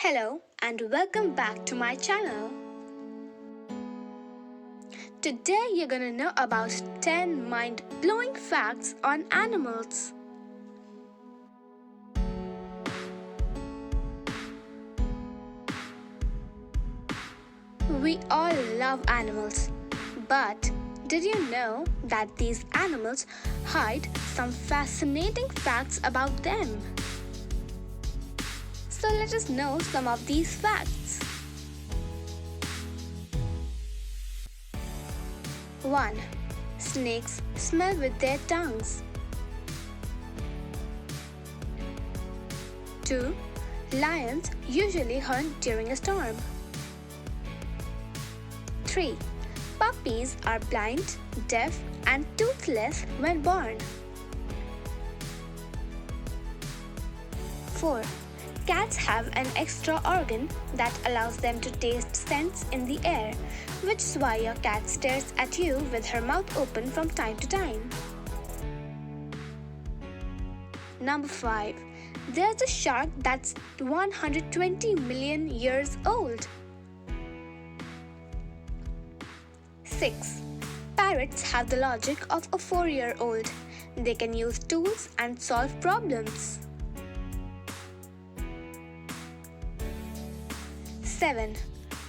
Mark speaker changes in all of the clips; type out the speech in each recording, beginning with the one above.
Speaker 1: Hello and welcome back to my channel. Today you're gonna know about 10 mind-blowing facts on animals. We all love animals, but did you know that these animals hide some fascinating facts about them? So let us know some of these facts. 1. Snakes smell with their tongues. 2. Lions usually hunt during a storm. 3. Puppies are blind, deaf, and toothless when born. 4. Cats have an extra organ that allows them to taste scents in the air, which is why your cat stares at you with her mouth open from time to time. Number 5. There's a shark that's 120 million years old. 6. Parrots have the logic of a 4-year-old. They can use tools and solve problems. 7.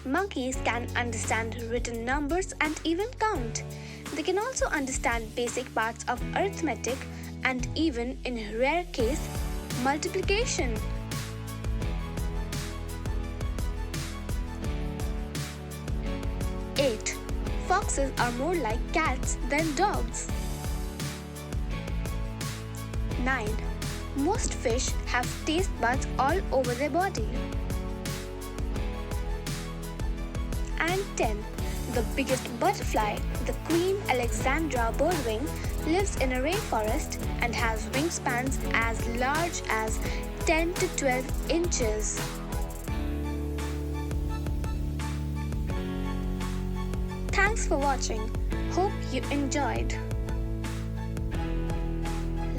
Speaker 1: Monkeys can understand written numbers and even count. They can also understand basic parts of arithmetic and even, in rare case, multiplication. 8. Foxes are more like cats than dogs. 9. Most fish have taste buds all over their body. And 10. The biggest butterfly, the Queen Alexandra birdwing, lives in a rainforest and has wingspans as large as 10 to 12 inches. Thanks for watching. Hope you enjoyed.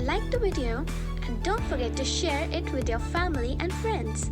Speaker 1: Like the video and don't forget to share it with your family and friends.